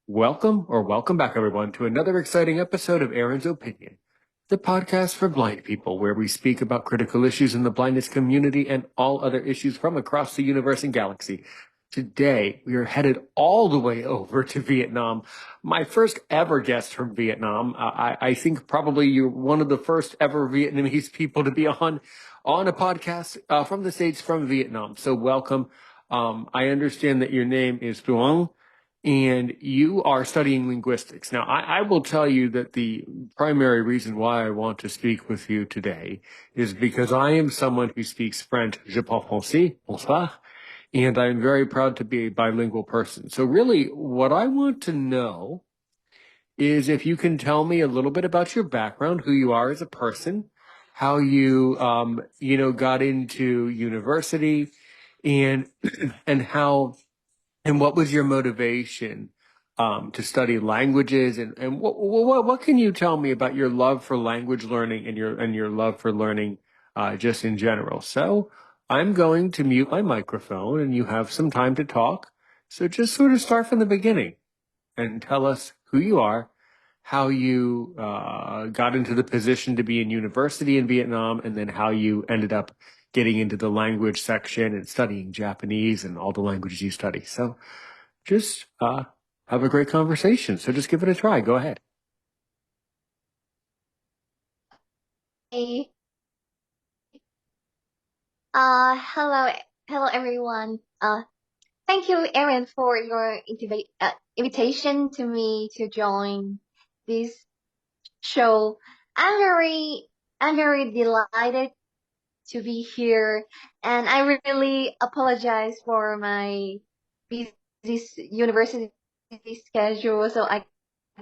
Welcome back, everyone, to another exciting episode of Aaron's Opinion, the podcast for blind people, where we speak about critical issues in the blindness community and all other issues from across the universe and galaxy. Today, we are headed all the way over to Vietnam. My first ever guest from Vietnam. I think probably you're one of the first ever Vietnamese people to be on a podcast from the States from Vietnam. So welcome. I understand that your name is Thuong and you are studying linguistics. Now, I will tell you that the primary reason why I want to speak with you today is because I am someone who speaks French, je parle français, bonsoir, and I'm very proud to be a bilingual person. So really, what I want to know is if you can tell me a little bit about your background, who you are as a person, how you, got into university, and and how and what was your motivation to study languages? And what can you tell me about your love for language learning and your love for learning just in general? So I'm going to mute my microphone and you have some time to talk. So just sort of start from the beginning and tell us who you are, how you got into the position to be in university in Vietnam, and then how you ended up getting into the language section and studying Japanese and all the languages you study. So just have a great conversation. So just give it a try. Go ahead. Hey, hello, hello everyone. Thank you, Aaron, for your invitation to me to join this show. I'm very, I'm very delighted to be here, and I really apologize for my busy university schedule, so I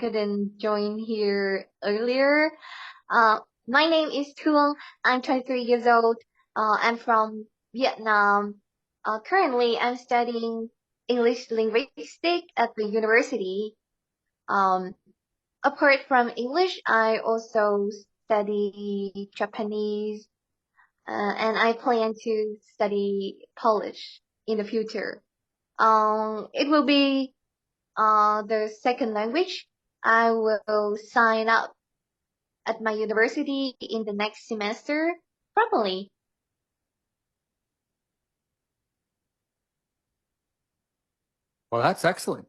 couldn't join here earlier. Uh, my name is Thuong. I'm 23 years old. I'm from Vietnam. Currently, I'm studying English linguistics at the university. Um, Apart from English, I also study Japanese, and I plan to study Polish in the future. It will be the second language. I will sign up at my university in the next semester, probably. Well, that's excellent.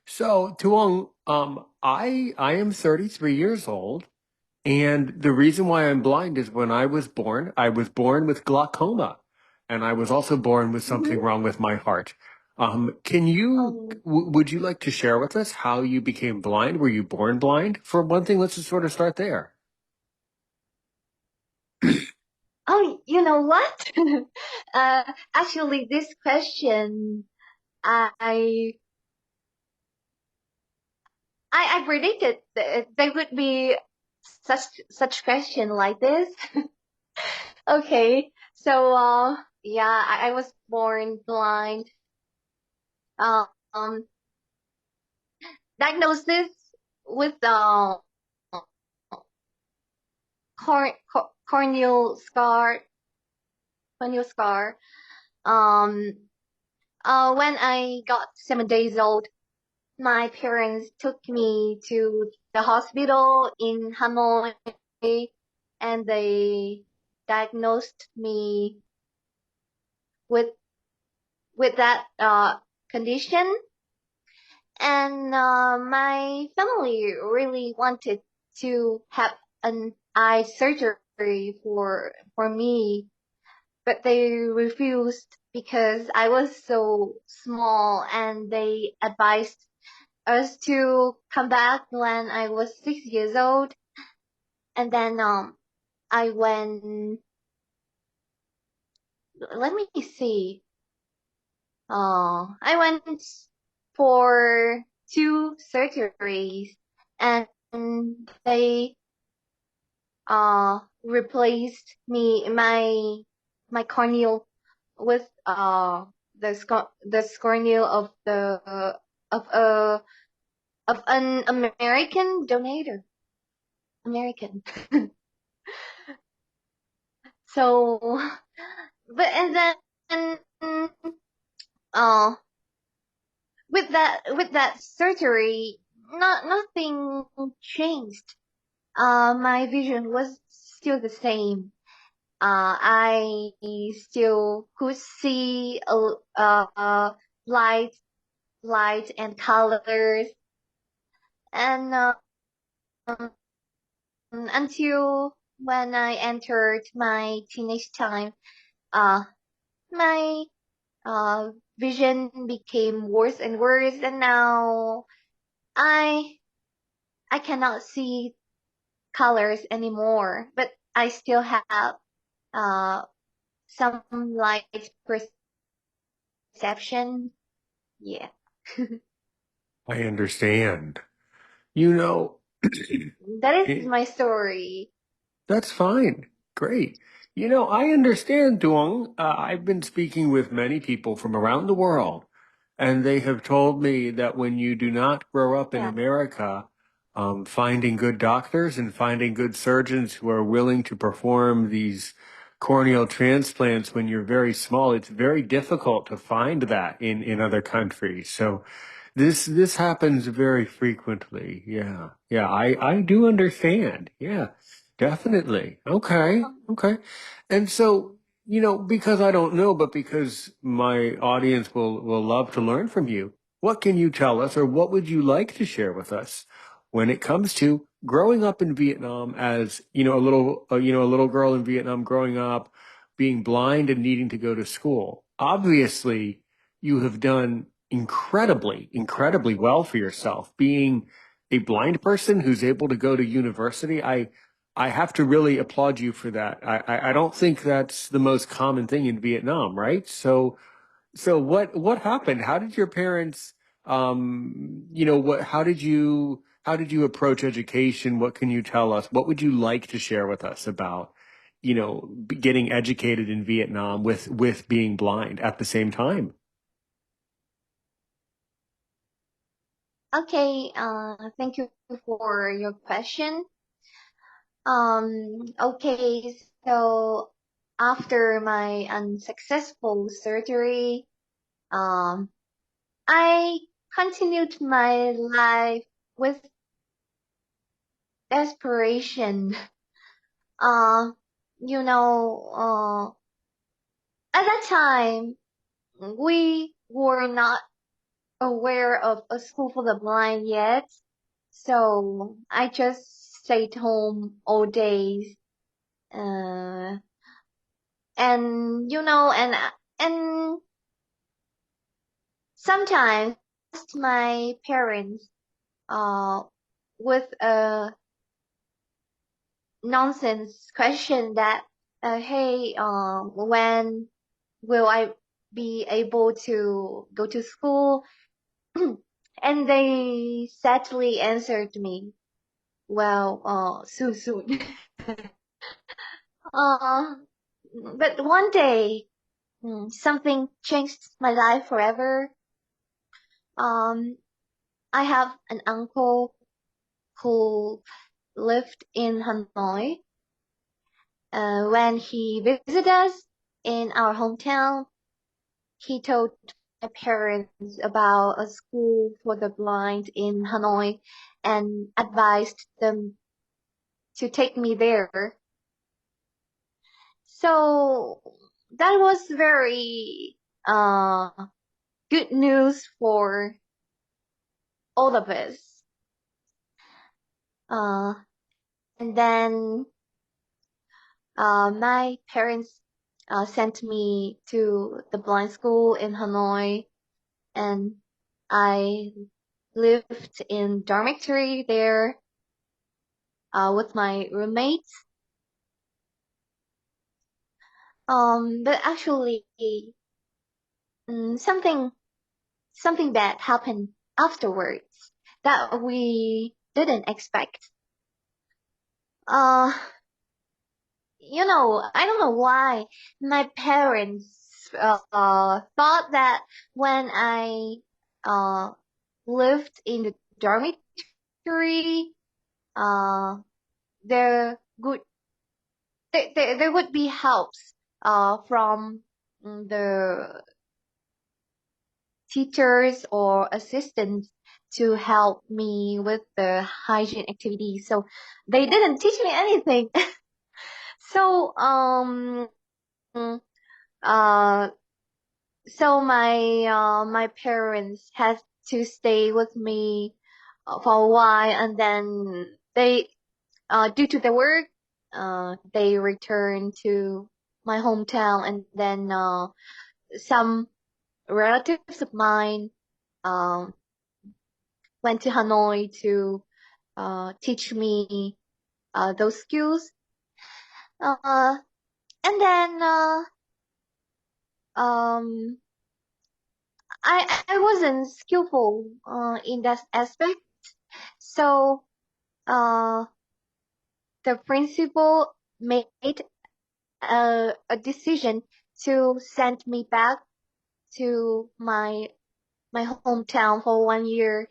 So Tuong, I am 33 years old. And the reason why I'm blind is when I was born with glaucoma, and I was also born with something Mm-hmm. wrong with my heart. Would you like to share with us how you became blind? Were you born blind? For one thing, let's just sort of start there. Oh, you know what? uh, Actually, this question, I, I predicted that there would be such question like this. Okay, so yeah, I was born blind. Um, Diagnosis with corneal scar, corneal scar. Um, when I got 7 days old, my parents took me to the hospital in Hanoi, and they diagnosed me with that condition. And my family really wanted to have an eye surgery for me, but they refused because I was so small, and they advised us to come back when I was 6 years old. And then I went. Let me see. I went for two surgeries, and they replaced my corneal with the corneal of of a of an American donator. American. So, but and then uh with that surgery, nothing changed. My vision was still the same. I still could see light, light and colors, and until when I entered my teenage time, uh, my vision became worse and worse, and now I I cannot see colors anymore, but I still have uh some light perception. Yeah. I understand. You know, That is eh, my story. that's fine. Great. I understand, Thuong. I've been speaking with many people from around the world, and they have told me that when you do not grow up in Yeah. America, finding good doctors and finding good surgeons who are willing to perform these corneal transplants when you're very small, it's very difficult to find that in other countries. So this happens very frequently. Yeah. Yeah, I do understand. Yeah. Definitely. Okay. Okay. And so, because I don't know, but because my audience will love to learn from you, what can you tell us or what would you like to share with us when it comes to growing up in Vietnam as, a little girl in Vietnam growing up, being blind and needing to go to school? Obviously, you have done incredibly, incredibly well for yourself. Being a blind person who's able to go to university, I have to really applaud you for that. I don't think that's the most common thing in Vietnam, right? So what happened? How did your parents, how did you approach education? What can you tell us? What would you like to share with us about, getting educated in Vietnam with being blind at the same time? Okay. Thank you for your question. Okay. So after my unsuccessful surgery, um, I continued my life with desperation. Uh, you know, at that time, we were not aware of a school for the blind yet. So I just stayed home all days. Uh, and sometimes my parents, uh, with a nonsense question that, hey, when will I be able to go to school? And they sadly answered me, well, soon, soon. uh, but one day, something changed my life forever. Um, I have an uncle who lived in Hanoi. When he visited us in our hometown, he told my parents about a school for the blind in Hanoi and advised them to take me there. So that was very uh good news for all of us. Uh, and then my parents sent me to the blind school in Hanoi, and I lived in dormitory there with my roommates. But actually, something bad happened afterwards that we didn't expect. Uh, I don't know why my parents thought that when I uh lived in the dormitory, uh there would there would be helps from the teachers or assistants to help me with the hygiene activities. So they didn't teach me anything. So uh so my parents had to stay with me for a while, and then they due to their work they returned to my hometown, and then some relatives of mine um went to Hanoi to teach me those skills. Uh, and then um, I wasn't skillful in that aspect, so uh, the principal made a decision to send me back to my hometown for 1 year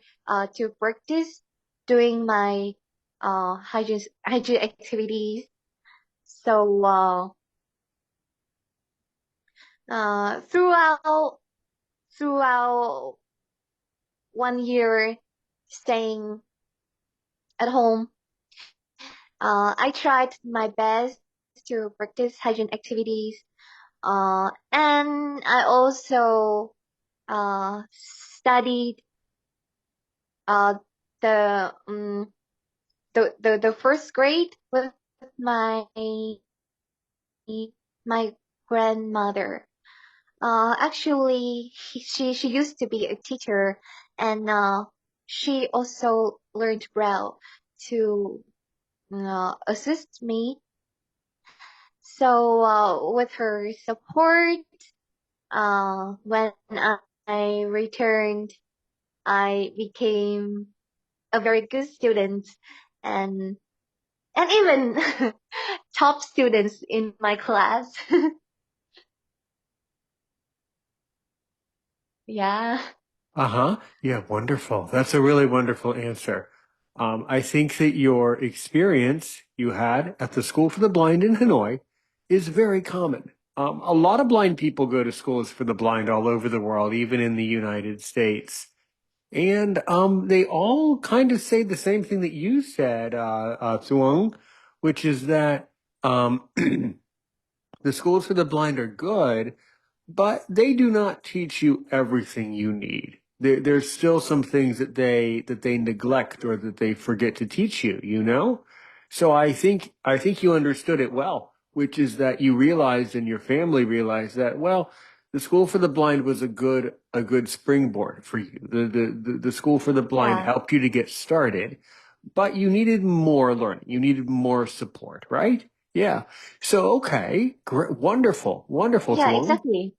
to practice doing my hygiene activities. So throughout 1 year staying at home, I tried my best to practice hygiene activities. And I also studied uh, the the first grade with my my grandmother. Actually, she used to be a teacher, and she also learned Braille to assist me. So with her support, when I returned, I became a very good student, and even top students in my class. Yeah. Uh-huh. Yeah, wonderful. That's a really wonderful answer. I think that your experience you had at the School for the Blind in Hanoi is very common. A lot of blind people go to schools for the blind all over the world, even in the United States. And they all kind of say the same thing that you said, Thuong, which is that the schools for the blind are good, but they do not teach you everything you need. There's still some things that they neglect or that they forget to teach you, you know? So I think you understood it well, which is that you realized and your family realized that, well, the school for the blind was a good springboard for you. The school for the blind Yeah. helped you to get started, but you needed more learning. You needed more support, right? Yeah. So, okay, great, wonderful, wonderful, Yeah, Thuong. exactly.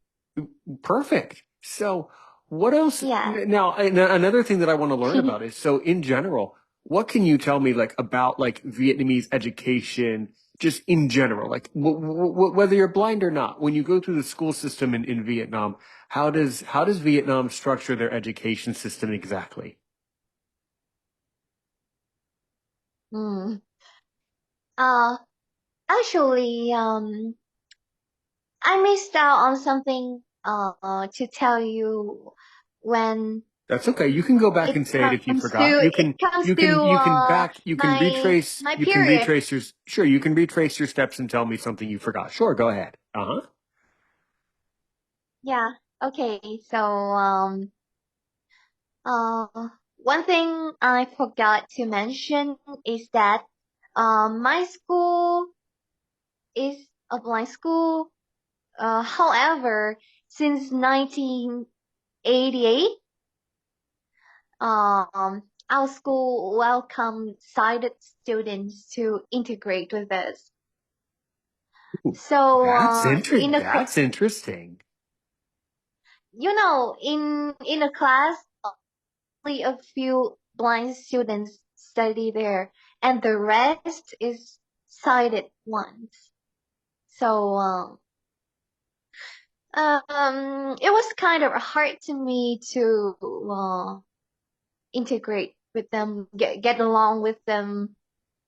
Perfect. So, what else? Yeah. Now, another thing that I want to learn about is, so in general, what can you tell me like about like Vietnamese education, just in general, like whether you're blind or not, when you go through the school system in Vietnam, how does Vietnam structure their education system exactly? Mm. Uh, Actually, I missed out on something to tell you when That's okay. You can go back and say it if you forgot. it comes to You can my you can period. retrace your, sure, you can retrace your steps and tell me something you forgot. Sure, go ahead. Uh-huh. Yeah. Okay. So one thing I forgot to mention is that my school is a blind school. However, since 1988, our school welcomed sighted students to integrate with us. So, That's interesting. in a class, only a few blind students study there, and the rest is sighted ones. So, it was kind of hard to me to integrate with them, get along with them,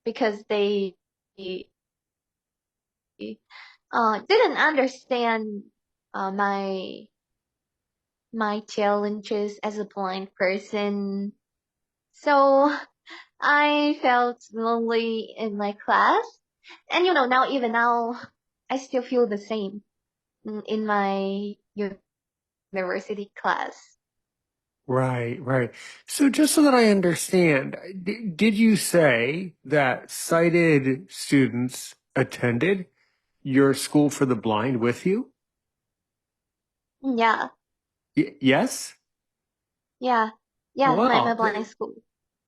because they didn't understand my my challenges as a blind person. So I felt lonely in my class. And now, even now, I still feel the same in my university class. Right, right. So just so that I understand, did you say that sighted students attended your school for the blind with you? Yeah, Yes? yeah, yeah, my Wow. blind school.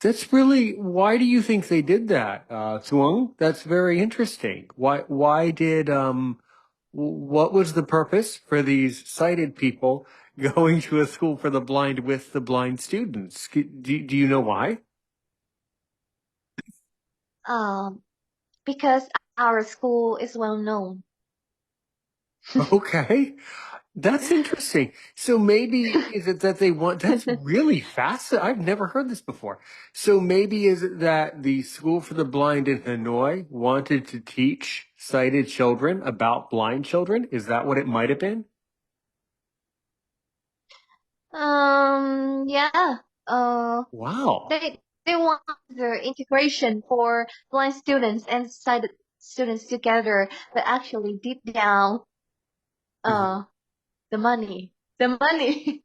That's really, why do you think they did that, Thuong? That's very interesting. Why did, what was the purpose for these sighted people going to a school for the blind with the blind students? Do you know why? Um, because our school is well known. Okay. That's interesting. So maybe is it that they want, that's really fascinating. I've never heard this before. So maybe is it that the School for the Blind in Hanoi wanted to teach sighted children about blind children? Is that what it might have been? Yeah. Uh, Wow. they want the integration for blind students and sighted students together, but actually deep down, Mhm. uh, the money, the money,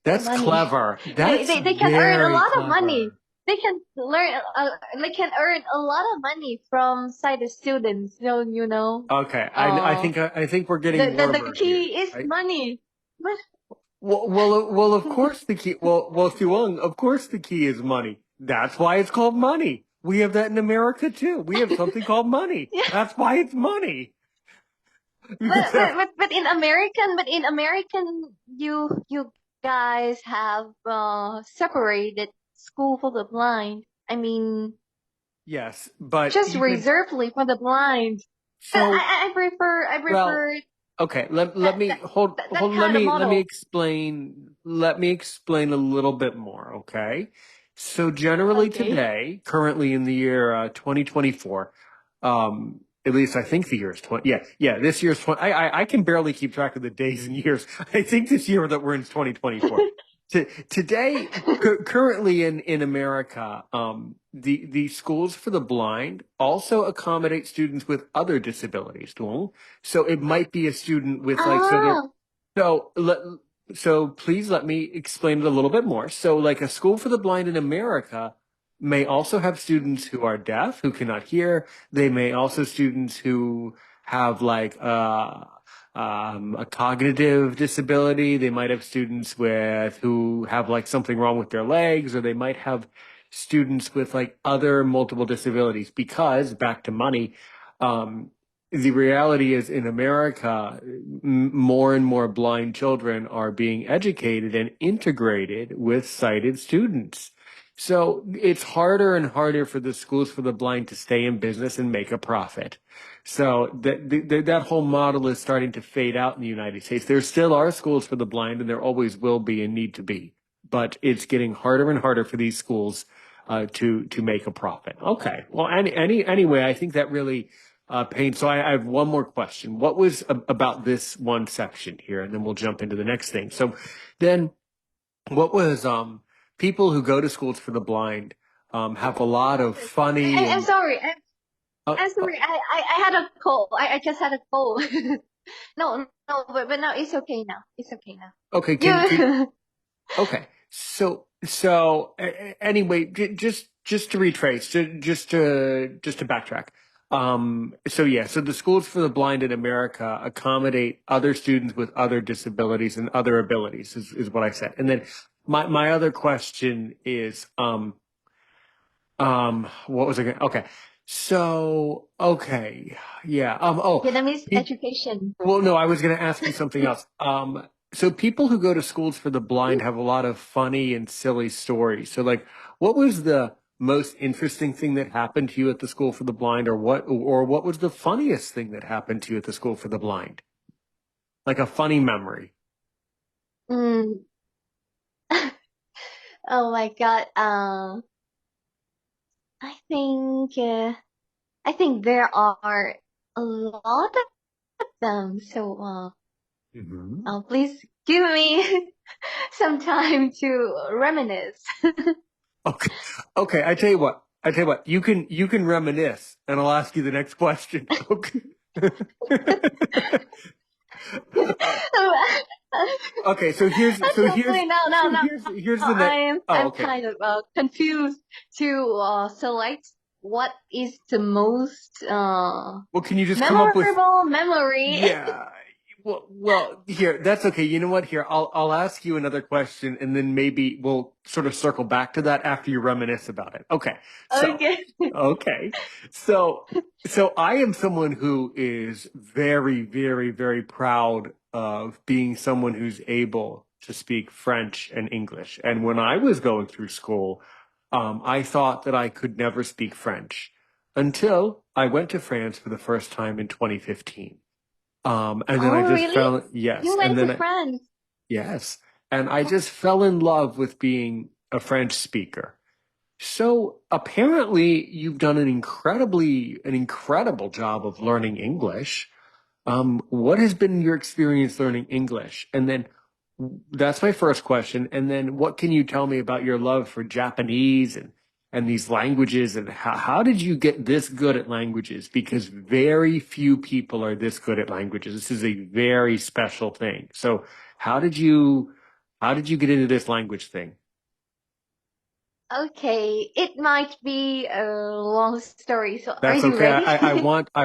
the That's money. clever. They, That's they they can earn a very lot of money. clever. They can learn. They can earn a lot of money from sighted students. So Okay, uh, I think we're getting the morbid here. key is money. Well, of course the key. Well, Thuong, of course the key is money. That's why it's called money. We have that in America too. We have something called money. Yeah, That's why it's money. but in American, you guys have separated school for the blind. I mean, Yes, but just even reservedly for the blind. But so, I well, prefer okay, let that me that that hold kind of model. let me explain a little bit more, okay? So generally Okay. today, currently in the year 2024, at least I think the year is 20, yeah, this year's 20, I can barely keep track of the days and years. I think this year that we're in 2024. Today, currently in America, the schools for the blind also accommodate students with other disabilities, too. So it might be a student with like, Ah, so let, so please let me explain it a little bit more. So like a school for the blind in America may also have students who are deaf, who cannot hear. They may also students who have like a cognitive disability. They might have students with who have like something wrong with their legs, or they might have students with like other multiple disabilities. Because back to money, um, the reality is in America, more and more blind children are being educated and integrated with sighted students. So it's harder and harder for the schools for the blind to stay in business and make a profit. So that whole model is starting to fade out in the United States. There still are schools for the blind, and there always will be and need to be. But it's getting harder and harder for these schools to make a profit. Okay. Well, anyway, I think that really paints. So I have one more question. What was about this one section here, and then we'll jump into the next thing. So then, what was people who go to schools for the blind have a lot of funny I'm and sorry. uh, I'm uh, sorry. I had a cold. I just had a cold. No, no, but no, it's okay now. It's okay now. okay. Can You. Okay. Anyway, just to retrace, just to backtrack. So yeah, so the schools for the blind in America accommodate other students with other disabilities and other abilities is what I said. And then my other question is what was I going okay. So okay. Yeah. Vietnamese education. Well, no, I was going to ask you something else. So people who go to schools for the blind have a lot of funny and silly stories. So like, what was the most interesting thing that happened to you at the school for the blind, or what was the funniest thing that happened to you at the school for the blind? Like a funny memory. Mm. Oh my God. I think I think there are a lot of them. So Hmm. please give me some time to reminisce. Okay. Okay, I tell you what. I tell you what. You can reminisce and I'll ask you the next question. Okay. Uh, okay, Actually, no. here's the next. Oh, I'm okay. kind of confused to select what is the most Well, can you just come up with memorable memory. yeah. Well, here, that's okay. You know what? Here, I'll ask you another question and then maybe we'll sort of circle back to that after you reminisce about it. Okay. So, Okay. okay. So, so I am someone who is very, very, very proud of being someone who's able to speak French and English. And when I was going through school, I thought that I could never speak French until I went to France for the first time in 2015. And then I Oh, just really? fell, yes, You and went to then I, France? yes, and I just fell in love with being a French speaker. So apparently you've done an incredible job of learning English. What has been your experience learning English? And then that's my first question. And then what can you tell me about your love for Japanese and these languages and how did you get this good at languages? Because very few people are this good at languages. This is a very special thing. So how did you how did you get into this language thing? Okay, it might be a long story. So, are That's you okay. ready? I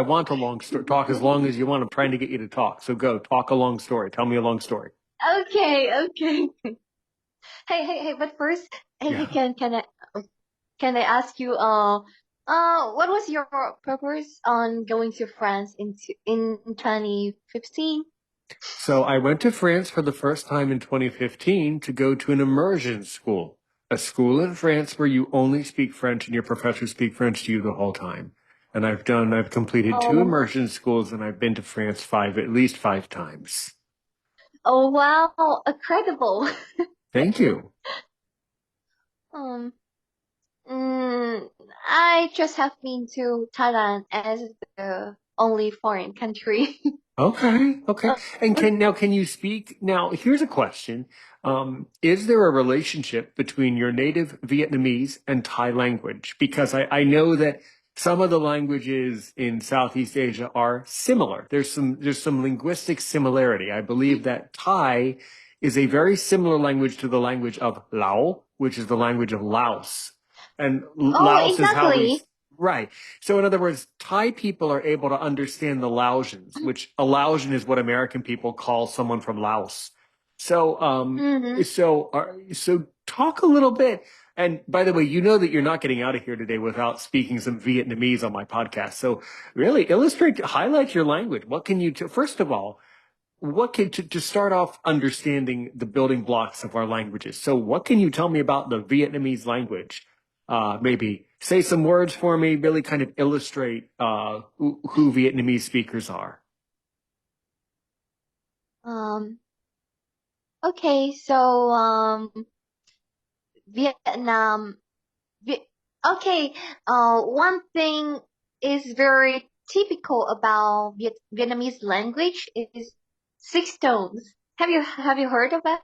want a long story. Talk as long as you want. I'm trying to get you to talk. So go talk a long story. Tell me a long story. Okay. Hey. But first, Yeah. can I ask you what was your purpose on going to France in 2015? So I went to France for the first time in 2015 to go to an immersion school, a school in France where you only speak French and your professors speak French to you the whole time. And I've completed two Oh, immersion schools and I've been to France at least five times. oh wow, incredible. Thank you. Um, mm, I just have been to Thailand as the only foreign country. Okay, okay. Uh, And can you speak now? Here's a question. Is there a relationship between your native Vietnamese and Thai language? Because I know that some of the languages in Southeast Asia are similar. There's some linguistic similarity. I believe that Thai is a very similar language to the language of Lao, which is the language of Laos. And oh, Laos is how we exactly. right. So in other words, Thai people are able to understand the Laosians, which a Laosian is what American people call someone from Laos. So Mm-hmm. so talk a little bit. And by the way, you know that you're not getting out of here today without speaking some Vietnamese on my podcast. So really highlight your language. What can you first of all, what can to start off understanding the building blocks of our languages. So what can you tell me about the Vietnamese language? Maybe say some words for me, really kind of illustrate who Vietnamese speakers are. Um, okay, so Vietnam, Vi- okay, one thing is very typical about Vietnamese language is six tones. Have you heard of that?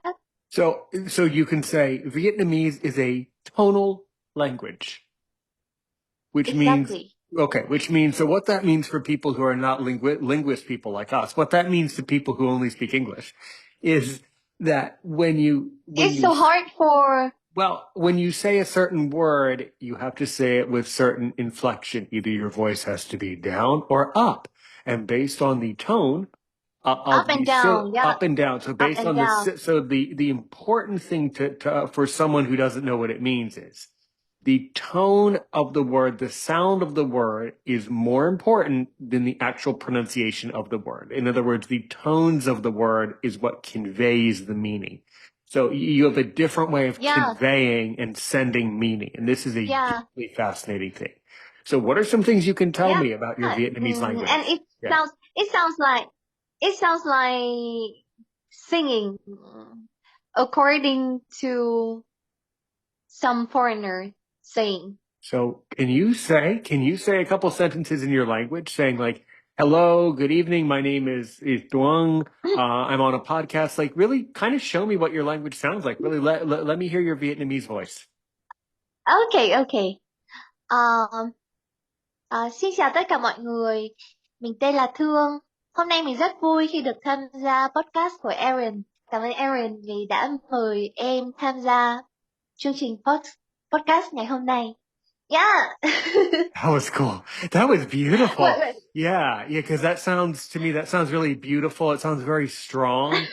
So you can say Vietnamese is a tonal language, which means Exactly. okay, which means so what that means for people who are not linguist people like us, what that means to people who only speak English is that It's so hard for when you say a certain word, you have to say it with certain inflection. Either your voice has to be down or up. And based on the tone up of and the down. Yeah, up and down. So up based and on the down. so the important thing for someone who doesn't know what it means is the tone of the word, the sound of the word is more important than the actual pronunciation of the word. In other words, the tones of the word is what conveys the meaning. So you have a different way of Yeah, conveying and sending meaning. And this is a yeah, deeply fascinating thing. So what are some things you can tell yeah. me about your Vietnamese And language? it Yeah. sounds it sounds like it sounds like singing according to some foreigner saying. So can you say a couple sentences in your language saying like, Hello, good evening. My name is Thuong. I'm on a podcast. Like, really, kind of show me what your language sounds like. Really, let me hear your Vietnamese voice. Okay, okay. Um, Xin chào tất cả mọi người. Mình tên là Thương. Hôm nay mình rất vui khi được tham gia podcast của Erin. Cảm ơn Erin vì đã mời em tham gia chương trình podcast ngày hôm nay. Yeah. That was cool. That was What, beautiful. what- Yeah, because that sounds to me that sounds really beautiful. It sounds very strong,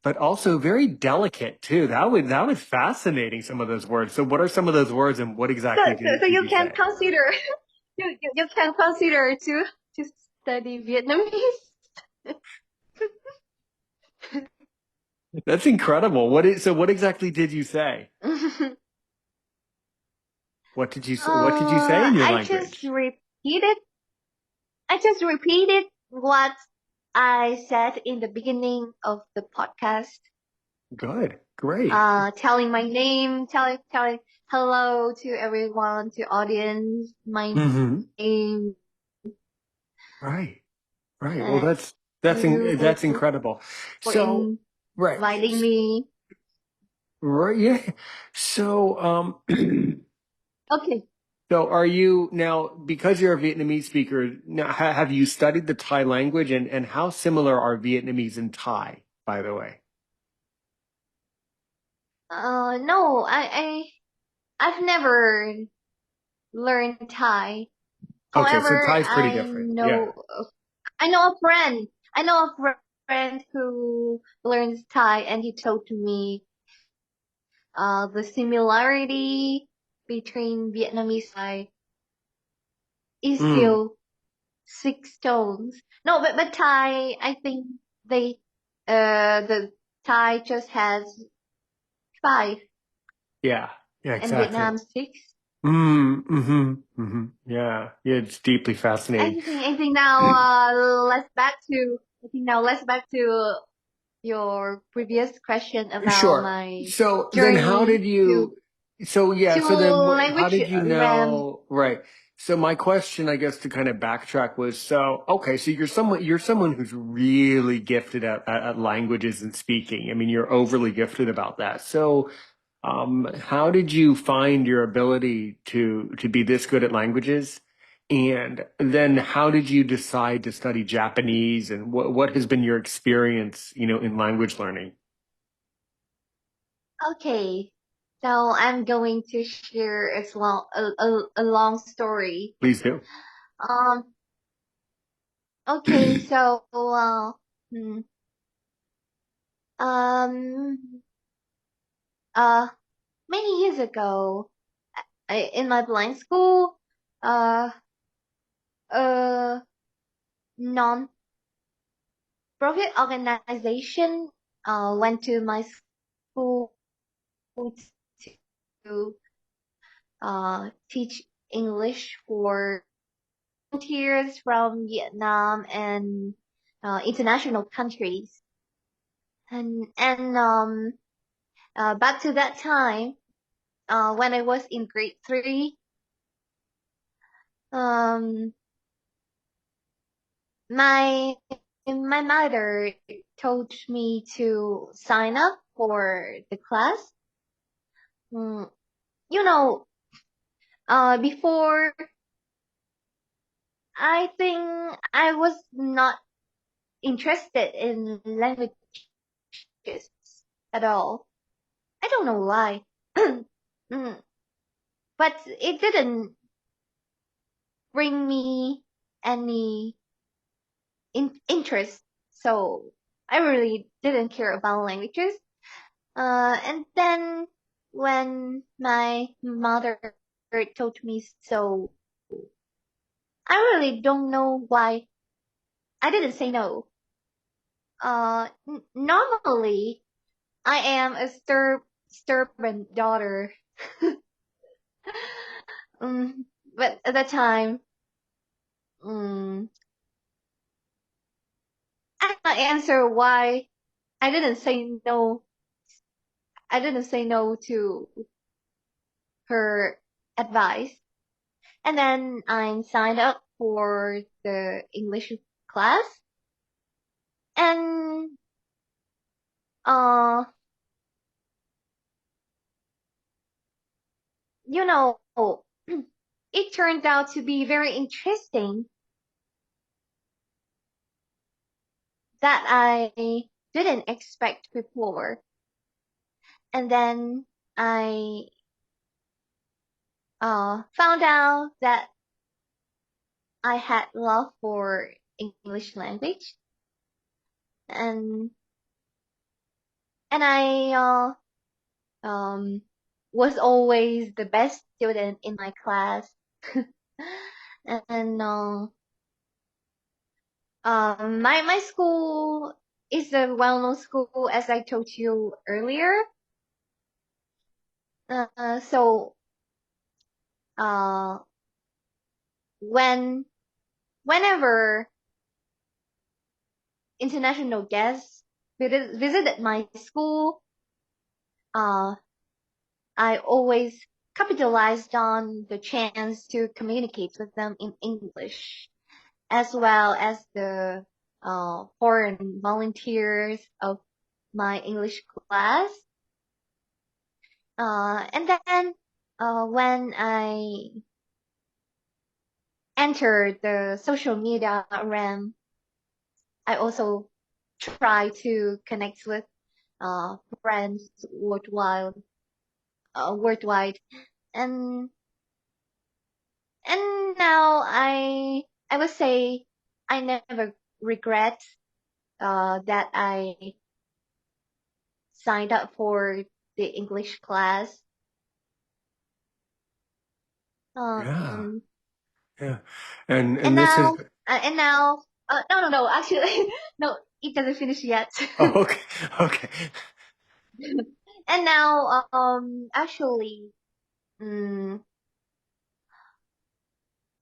but also very delicate too. That was fascinating. Some of those words. So, what are some of those words, and what so, exactly so, so did you you can say? consider you can consider to study Vietnamese. That's incredible. What exactly did you say? What did you say in your I just language? repeated. I just repeated what I said in the beginning of the podcast. Good. Great. Telling my name, telling hello to everyone, to audience, my Hmm. name, Right. Right. Well, and you that's incredible. for So, right. inviting me. Right. Yeah. So, Okay. so are you now, because you're a Vietnamese speaker, now have you studied the Thai language, and how similar are Vietnamese and Thai, by the way? No, I've never learned Thai. Okay. So However, Thai is pretty different. Yeah. I know a friend. I know a friend who learns Thai, and he told me the similarity between Vietnamese Thai is Mm. still 6 stones. No, but Thai, I think they the Thai just has 5 Yeah. Yeah, and exactly. Vietnam 6. Yeah. Yeah, it's deeply fascinating. I think now let's back to your previous question about Sure. my So then how journey did you, so yeah, to so then how language did you RAM. know, right. So my question, I guess, to kind of backtrack was, so, okay, so you're someone who's really gifted at languages and speaking. I mean, you're overly gifted about that. So, how did you find your ability to be this good at languages? And then how did you decide to study Japanese, and what has been your experience, in language learning? Okay, so I'm going to share a long story. Please do. Um, okay, so hmm, um, uh, many years ago, in my blind school, uh, a non-profit organization went to my school to teach English for volunteers from Vietnam and international countries. And back to that time, when I was in grade 3, um, my my mother told me to sign up for the class. Mm, you know, before I think I was not interested in languages at all. I don't know why. Mm, but it didn't bring me any interest, so I really didn't care about languages. And then when my mother told me so, I really don't know why I didn't say no. Normally I am a stubborn daughter. um, but at that time, um, I cannot answer why I didn't say no. I didn't say no to her advice. And then I signed up for the English class. And uh, you know, it turned out to be very interesting that I didn't expect before. And then I found out that I had love for English language, and I um was always the best student in my class. And my school is a well-known school, as I told you earlier. So uh whenever international guests visited my school, uh I always capitalized on the chance to communicate with them in English, as well as the foreign volunteers of my English class. And then when I entered the social media realm, I also try to connect with friends worldwide, and now I would say I never regret that I signed up for the English class. Yeah, Um, yeah, and and this is now, no, actually, no, it doesn't finish yet. oh, okay, okay, And now, actually, mm,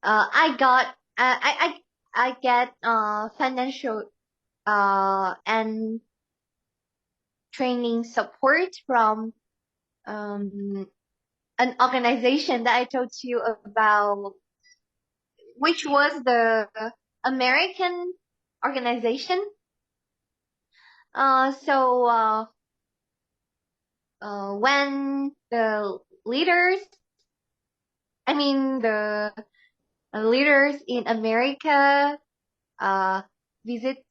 I got, I get financial and training support from um an organization that I told you about, which was the American organization. So when the leaders, I mean the leaders in America, uh, visit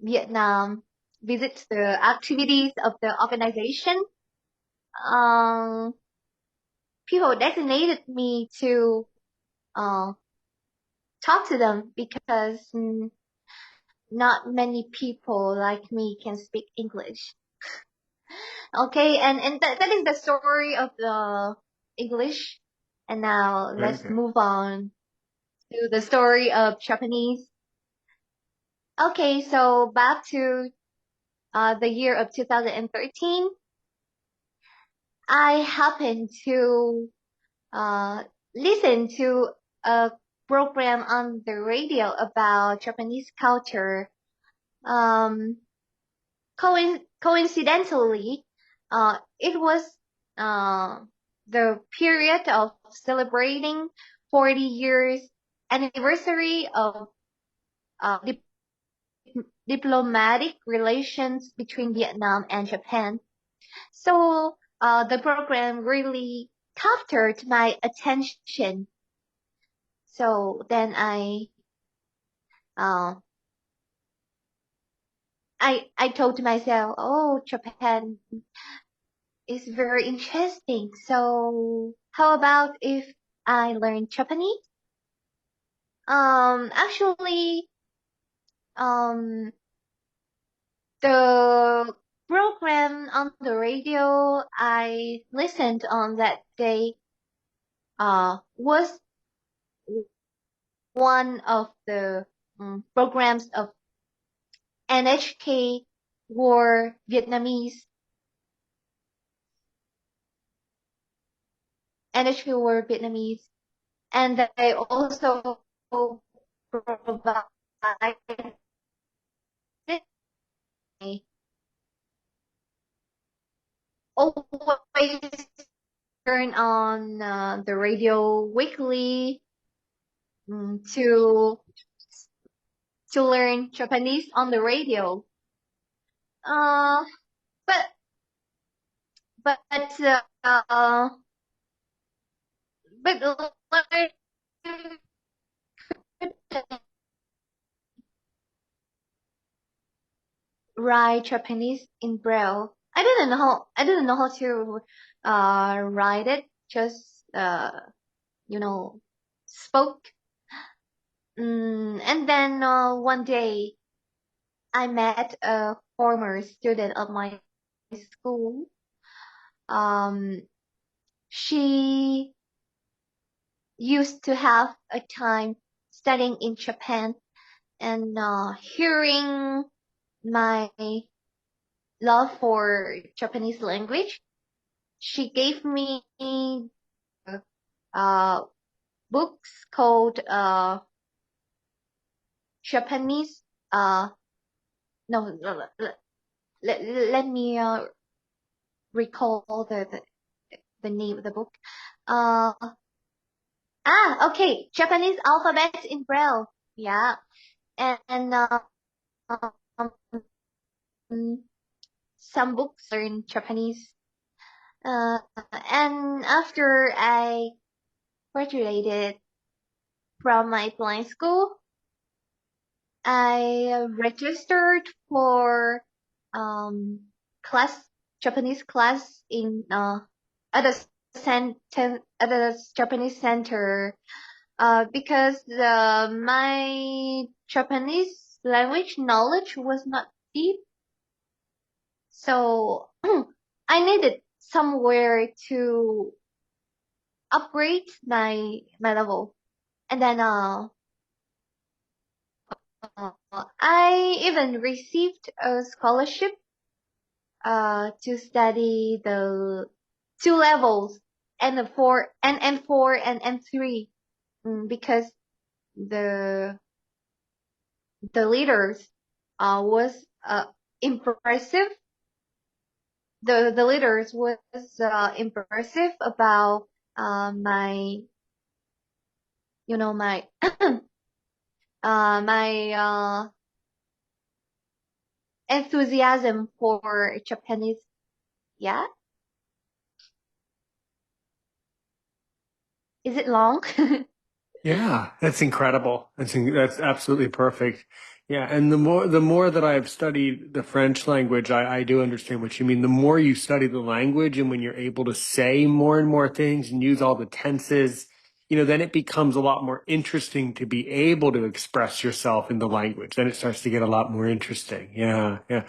Vietnam, visit the activities of the organization, um, people designated me to uh, talk to them because not many people like me can speak English. Okay, and that is the story of the English. And now very let's good. move on to the story of Japanese. Okay, so back to the year of 2013, I happened to uh, listen to a program on the radio about Japanese culture. Um, coincidentally, it was uh, the period of celebrating 40 years anniversary of diplomatic relations between Vietnam and Japan. So the program really captured my attention. So then uh, I told myself, oh, Japan is very interesting. So how about if I learn Japanese? Actually, um, the program on the radio I listened on that day, was one of the programs of NHK War Vietnamese, NHK War Vietnamese, and they also provide always turn on the radio weekly to to learn Japanese on the radio. Uh, but but but like, write Japanese in Braille. I didn't know how to write it. Just spoke. And then one day I met a former student of my school. Um, she used to have a time studying in Japan, and hearing my love for Japanese language, she gave me uh, books called Japanese. No, let me recall the name of the book. Okay, Japanese alphabet in Braille. Yeah, and some books are in Japanese. And after I graduated from my blind school, I registered for class Japanese class in at a at a Japanese center because my Japanese language knowledge was not deep, so I needed somewhere to upgrade my level, and then I even received a scholarship to study the two levels, N4 and N3, because the leaders was impressive. The leaders was impressive about my my my enthusiasm for Japanese. Yeah, is it long? Yeah, that's incredible. That's absolutely perfect. Yeah, and the more that I've studied the French language, I do understand what you mean. The more you study the language and when you're able to say more and more things and use all the tenses, then it becomes a lot more interesting to be able to express yourself in the language. Then it starts to get a lot more interesting. Yeah, yeah.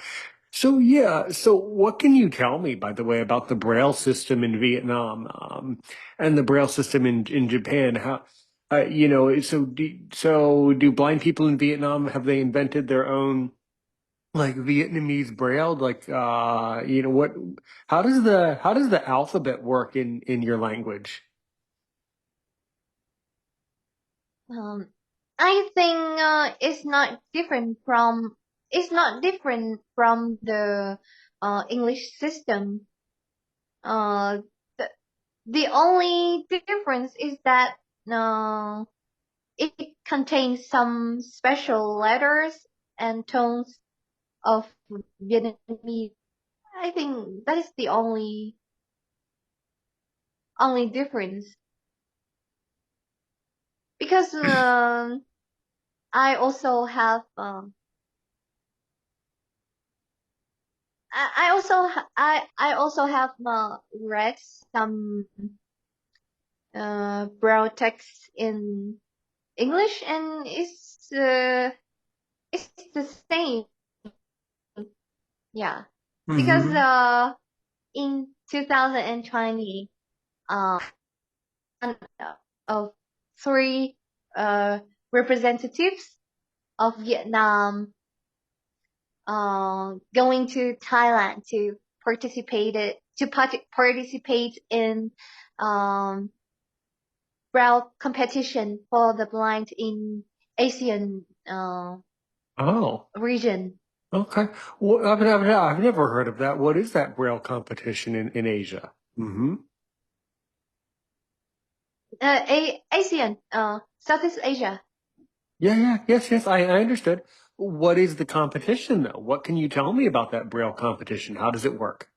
So what can you tell me, by the way, about the Braille system in Vietnam, and the Braille system in Japan? So do blind people in Vietnam, have they invented their own like Vietnamese Braille? Like, how does the alphabet work in your language? um, I think it's not different from the English system. Uh, the the only difference is that uh, it contains some special letters and tones of Vietnamese. I think that is the only difference, because I also have I also have read some broad text in English, and it's the same. Yeah, because Hmm. in 2020 one of three uh representatives of Vietnam going to Thailand to participate in um Braille competition for the blind in Asian Oh, region. okay. Well, I've never heard of that. What is that Braille competition in Asia? Hmm. ASEAN, Southeast Asia. Yeah, yeah, yes, yes, I understood. What is the competition though? What can you tell me about that Braille competition? How does it work?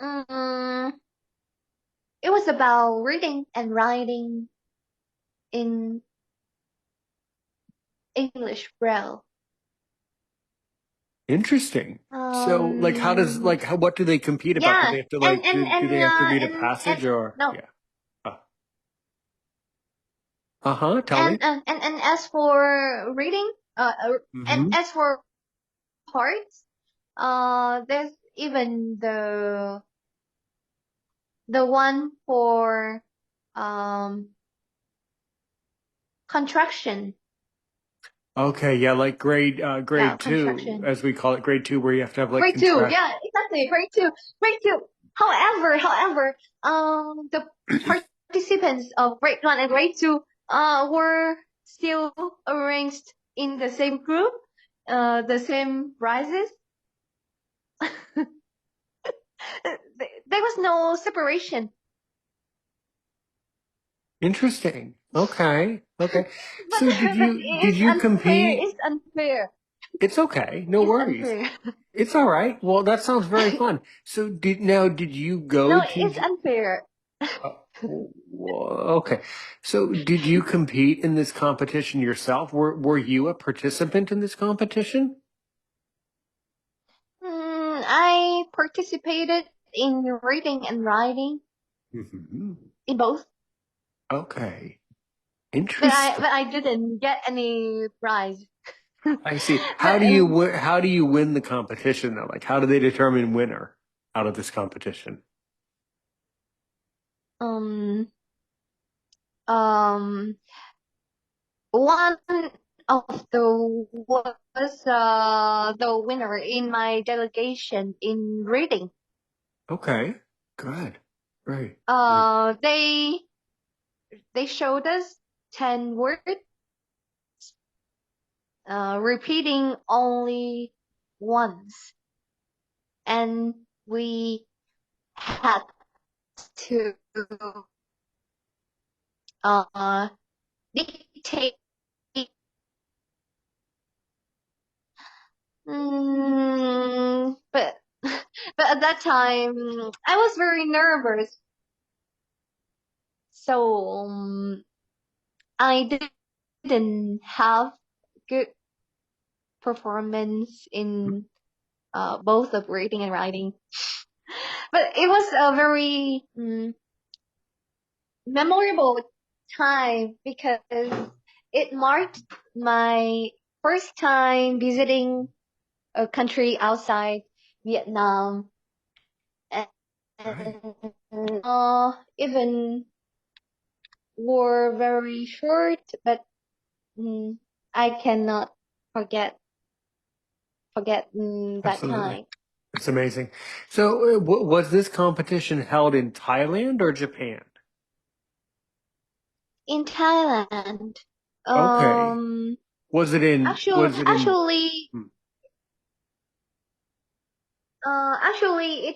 Mm, it was about reading and writing in English Braille. Interesting. So, like, how does Um, like how what do they compete about? Do yeah, they have to and like and do they and have to uh, read a and passage or no, yeah? Uh-huh, tell me. and as for reading, and Mm-hmm. as for parts, there's even the one for um contraction. Okay, yeah, like Yeah, grade two, contraction. as we call it, grade two, where you have to have like Grade two, contract. yeah, exactly, grade two, grade two. However, the participants of grade one and grade two, were still arranged in the same group, the same prizes. There was no separation. Interesting. Okay, okay. But So but did it's you unfair. compete? It's unfair. It's okay, no It's worries. unfair. It's all right. Well, that sounds very fun. So did you go No, to? it's unfair. Uh, okay. So did you compete in this competition yourself? Were you a participant in this competition? I participated in reading and writing Hmm. in both, Okay. but Interesting. I didn't get any prize. I see. But How do you win the competition though? Like how do they determine winner out of this competition? um um one of the was the winner in my delegation in reading. Okay. Good. Great. Uh, they they showed us 10 words, repeating only once, and we had to uh dictate. But but at that time I was very nervous, so I didn't have good performance in both of reading and writing. But it was a very memorable time because it marked my first time visiting a country outside Vietnam, and Right. even were very short, but I cannot forget that Absolutely. time It's amazing. So was this competition held in Thailand or Japan? in Thailand. Okay. Um, Was it in hmm. actually,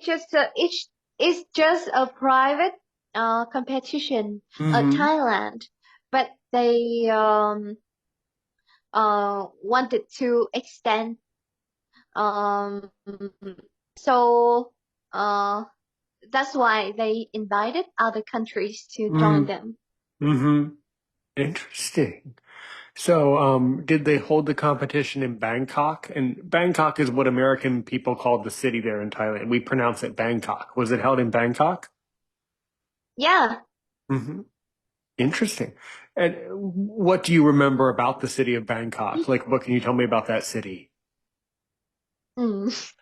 it's just a private competition, Mm-hmm. Thailand, but they wanted to extend, um so uh that's why they invited other countries to join Mm-hmm. them. Mm-hmm. Interesting. So, did they hold the competition in Bangkok? And Bangkok is what American people call the city there in Thailand. We pronounce it Bangkok. Was it held in Bangkok? Yeah. Hmm. Interesting. And what do you remember about the city of Bangkok? Like, what can you tell me about that city? Mm.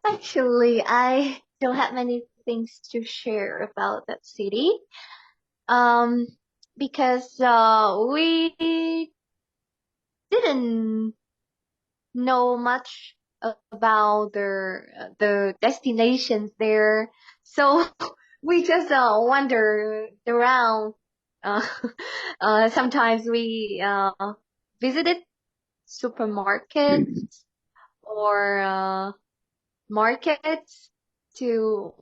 Actually, I don't have many things to share about that city. Um, because we didn't know much about the destinations there, so we just wander around. Uh, sometimes we visited supermarkets or markets to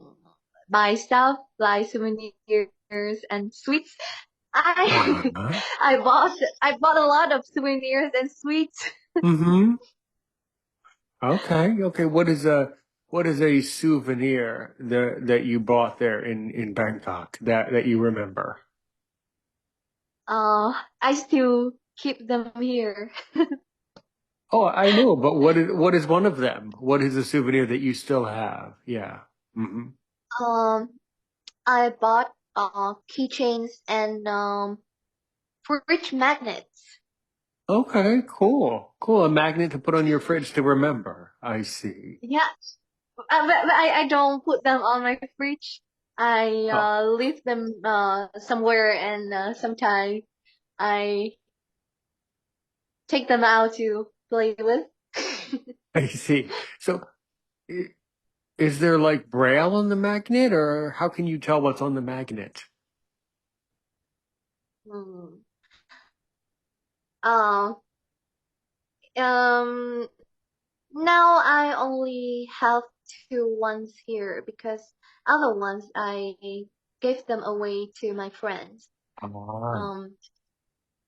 buy stuff like souvenirs and sweets. I Uh-huh. I bought a lot of souvenirs and sweets. Mm-hmm. Okay. Okay. What is a souvenir that you bought there in Bangkok that you remember? I still keep them here. Oh, I know, but what is one of them? What is a souvenir that you still have? Yeah. Hmm. Um, I bought keychains and fridge magnets. Okay, cool. Cool. A magnet to put on your fridge to remember. I see. Yeah, but I don't put them on my fridge. I Oh, leave them somewhere, and sometimes I take them out to play with. I see. So, i- is there like braille on the magnet, or how can you tell what's on the magnet? Hmm. Uh, um, Now I only have two ones here because other ones I gave them away to my friends. Ah, Um,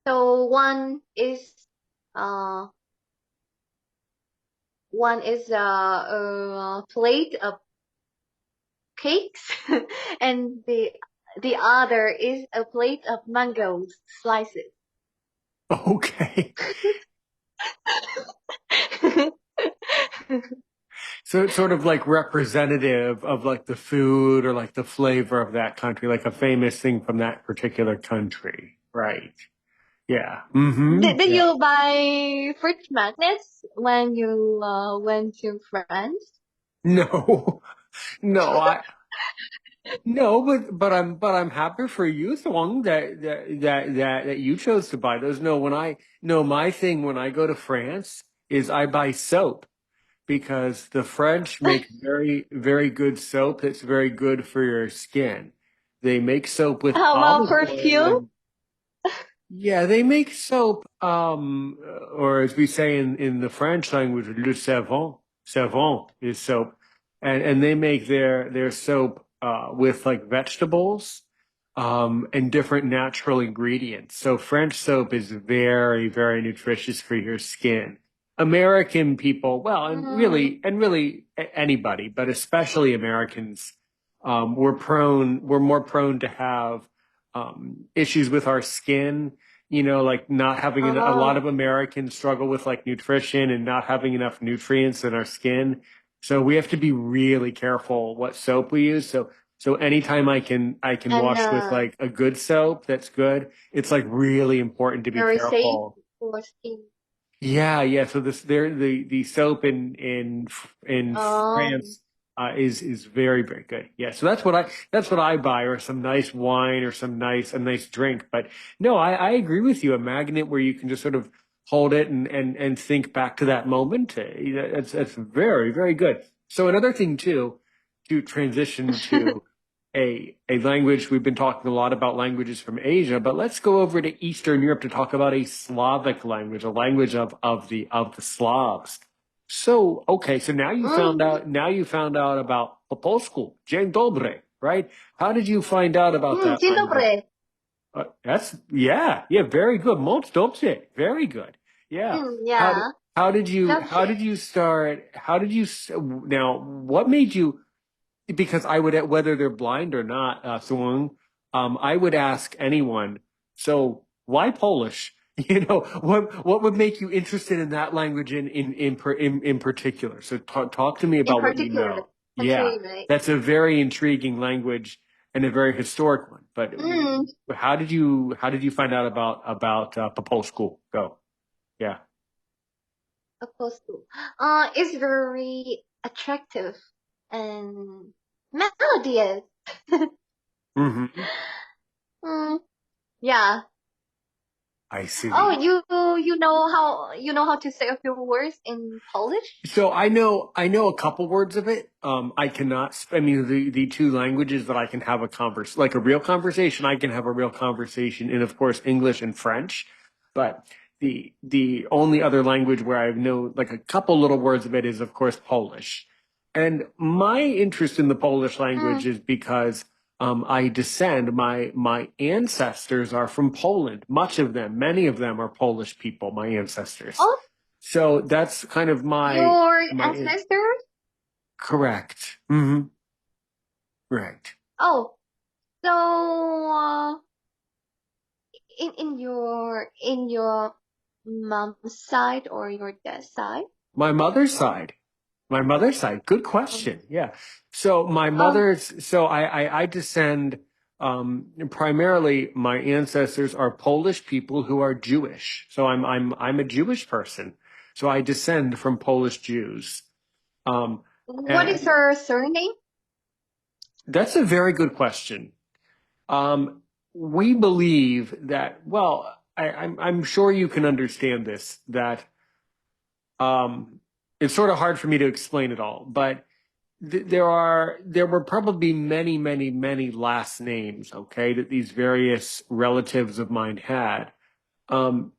so uh one is a plate of cakes, and the other is a plate of mango slices. okay. So it's sort of like representative of like the food or like the flavor of that country, like a famous thing from that particular country. Right. Yeah. Mm-hmm. Did Yeah. you buy fridge magnets when you went to France? No, no, no, but I'm happy for you, Thuong, that you chose to buy those. No, my thing when I go to France is I buy soap because the French make very, very good soap that's very good for your skin. They make soap with How about olive perfume? oil. Yeah, they make soap, or as we say in the French language, le savon. Savon is soap, and they make their soap with like vegetables, and different natural ingredients. So French soap is very, very nutritious for your skin. American people, well, and Mm, really anybody, but especially Americans, we're more prone to have issues with our skin, like not having a lot oh, of Americans struggle with like nutrition and not having enough nutrients in our skin. So we have to be really careful what soap we use. So anytime I can and wash with like a good soap that's good, it's like really important to be very safe careful. for skin. Yeah, yeah. So the soap in Oh, France is very, very good. Yeah. So that's what I buy, or some nice wine, or a nice drink. But no, I agree with you. A magnet where you can just sort of hold it and think back to that moment. That's very, very good. So another thing too, to transition to a language. We've been talking a lot about languages from Asia, but let's go over to Eastern Europe to talk about a Slavic language, a language of the Slavs. So, okay, so mm, now you found out about po polsku, dzień dobry, right? How did you find out about that dzień language? dobry. That's yeah, yeah, very good. Most dobrze, very good. Yeah. How did Yeah, how did you how dobrze. did you start? How did you now? What made you? Because I would, whether they're blind or not, Thuong, I would ask anyone, so why Polish? What would make you interested in that language in particular? So talk to me In about what you particular, the know. Yeah, country, right? that's a very intriguing language and a very historic one. But Mm, how did you find out about Popol School? Go. Yeah. opposed to. It's very attractive and melodious. Hmm. Mm, yeah. I Oh, see. you know how to say a few words in Polish? So I know a couple words of it. I cannot. I mean, the two languages that I can have like a real conversation. I can have a real conversation in, of course, English and French. But the only other language where I know like a couple little words of it is, of course, Polish. And my interest in the Polish language Mm, is because I descend, my ancestors are from Poland. Much of them, many of them are Polish people, my ancestors. Oh, So that's kind of your my ancestors? correct. Hmm. Right. Oh, so in your mom's side or your dad's side? My mother's side. My mother's side. Good Um, question. Yeah. So my um, mother's, so I descend, primarily my ancestors are Polish people who are Jewish. So I'm a Jewish person. So I descend from Polish Jews. Um, what is and her surname? that's a very good question. Um, we believe that, well, I'm sure you can understand this, that, it's sort of hard for me to explain it all, but there were probably many last names, okay, that these various relatives of mine had. Um,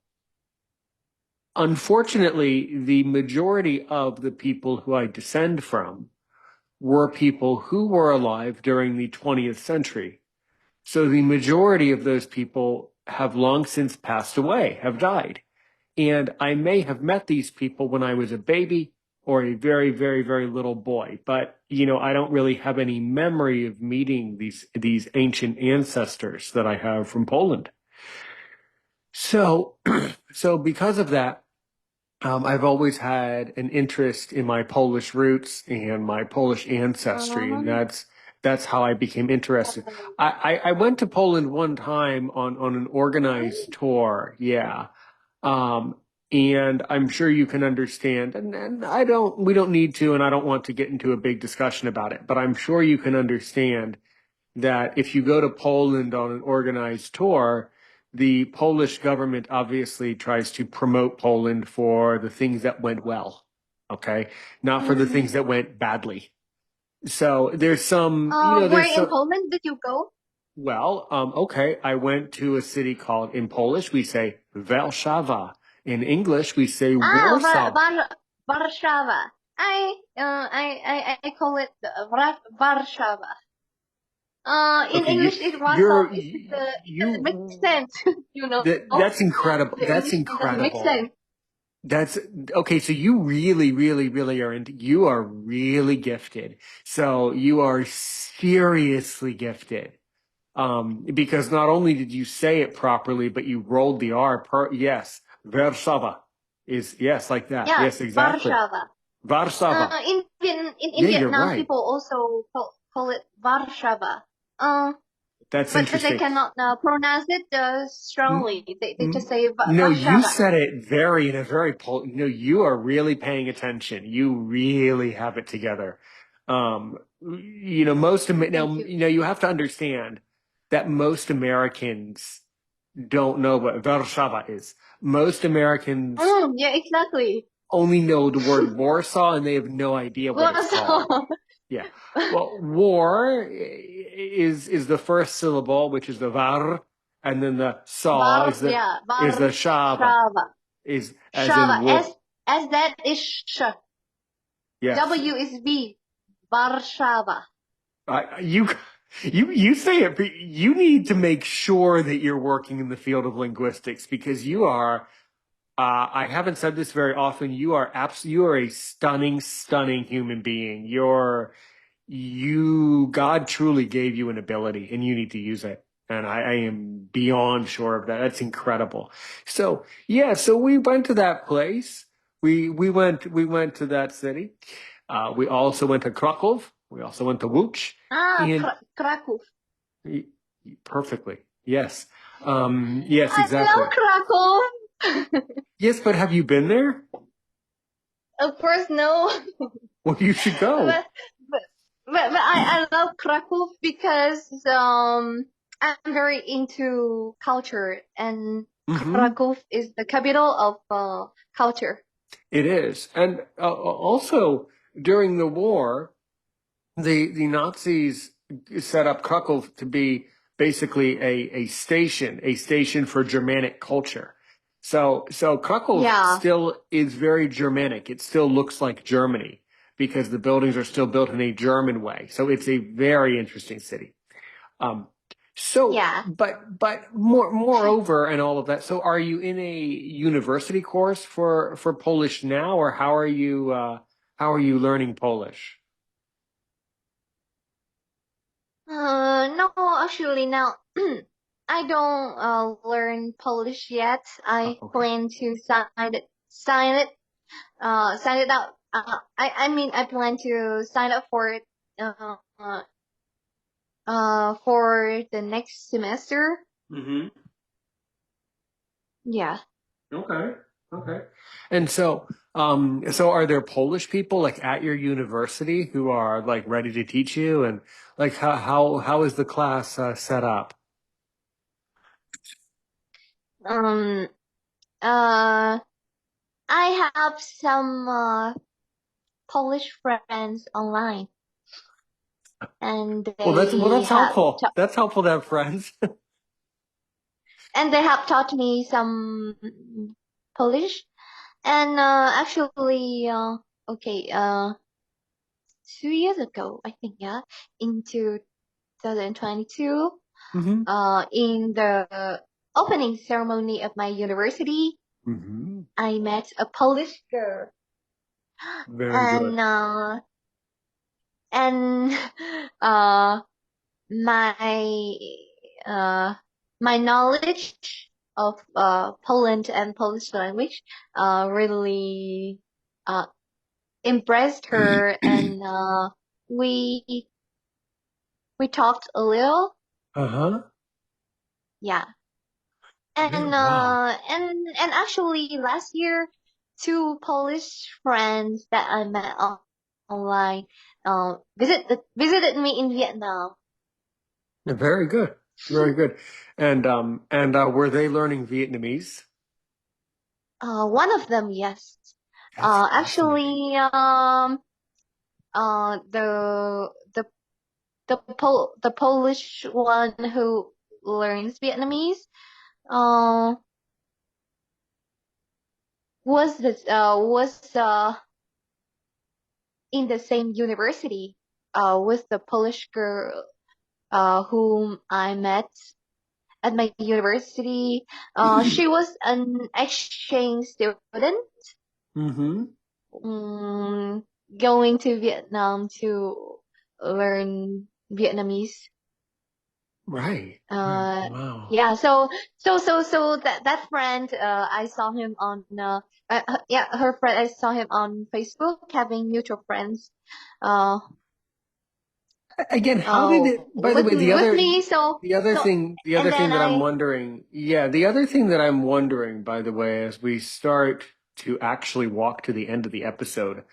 Unfortunately, the majority of the people who I descend from were people who were alive during the 20th century. So the majority of those people have long since passed away, have died. And I may have met these people when I was a baby or a very little boy, but I don't really have any memory of meeting these ancient ancestors that I have from Poland. So, so because of that, I've always had an interest in my Polish roots and my Polish ancestry, and Um, that's how I became interested. I went to Poland one time on an organized tour, yeah. Um, and I'm sure you can understand, and we don't need to, and I don't want to get into a big discussion about it, but I'm sure you can understand that if you go to Poland on an organized tour, the Polish government obviously tries to promote Poland for the things that went well, okay? Not for the things mm, that went badly. So there's some, where there's in some, Poland did you go? well, okay, I went to a city called, in Polish, we say Warszawa. In English, we say Ah, Warsaw. Warszawa. I call it Warszawa. In Okay, English, it Warsaw. you're, It makes you, sense. You know, that's incredible. the That's English doesn't make incredible. sense. That's okay. So you really are you are really gifted. So you are seriously gifted. Because not only did you say it properly, but you rolled the yes. Warszawa is, yes, like that. Yeah, Yes, exactly. Warszawa. Warszawa. In Yeah, you're Vietnam, right. people also call it Warszawa. Uh, That's but they interesting. cannot pronounce it strongly. N- They just say No, you Warszawa. said it in a very, you are really paying attention. You really have it together. Now, Thank you. you have to understand that most Americans don't know what Warszawa is. Most Americans Yeah, exactly. only know the word Warsaw and they have no idea what it's called. Warsaw. Yeah. Well, war is the first syllable, which is the var, and then the saw Yeah, is the shava, Warszawa. is as in Shava. wood. S that is sh. Yes. W is V. Warszawa. You you say it, but you need to make sure that you're working in the field of linguistics because you are. I haven't said this very often. You are a stunning human being. God truly gave you an ability and you need to use it. And I am beyond sure of that. That's incredible. So yeah, so we went to that place. We went to that city. We also went to Krakow. We also went to Łódź. Ah, And Kraków. y- perfectly. Yes. Yes, I exactly. love Kraków. Yes, but have you been there? Of course, no. Well, you should go. but, but, but I love Kraków because I'm very into culture and Hmm. Kraków is the capital of culture. It is. And also during the war, the Nazis set up Krakow to be basically a station for Germanic culture. So Krakow Yeah. still is very Germanic. It still looks like Germany because the buildings are still built in a German way. So it's a very interesting city. Um, so, Yeah. but moreover, and all of that. So, are you in a university course for Polish now, or how are you learning Polish? No, actually now I don't learn Polish yet. Oh, I okay. plan to sign it out. I mean I plan to sign up for it for the next semester. Hmm. Yeah. Okay. Okay. And so, so are there Polish people like at your university who are like ready to teach you, and like how is the class set up? Um. Uh. I have some Polish friends online, and Well, they that's have helpful. That's helpful to have friends. taught me some Polish. And actually, okay, 2 years ago, I think, yeah, in 2022, Hmm. in the opening ceremony of my university, Hmm. I met a Polish girl, Very good. and and uh, my uh, my knowledge of Poland and Polish language really uh, impressed her, and we we talked a little. Uh-huh. Yeah. Yeah, And wow. actually last year, two Polish friends that I met online visited me in Vietnam. Very good. Very good. And were they learning Vietnamese? One of them, yes. That's fascinating. Actually, the the Polish one who learns Vietnamese uh was in the same university with the Polish girl whom I met at my university. She was an exchange student, Mm-hmm. um, going to Vietnam to learn Vietnamese. Right. Right. Uh, Wow. yeah. So that friend, I saw him on yeah, her friend. I saw him on Facebook, having mutual friends. Uh, Again, how did it, by the way, with me. So so the and other then thing that I'm I wondering, yeah, the other thing that I'm wondering, by the way, as we start to actually walk to the end of the episode,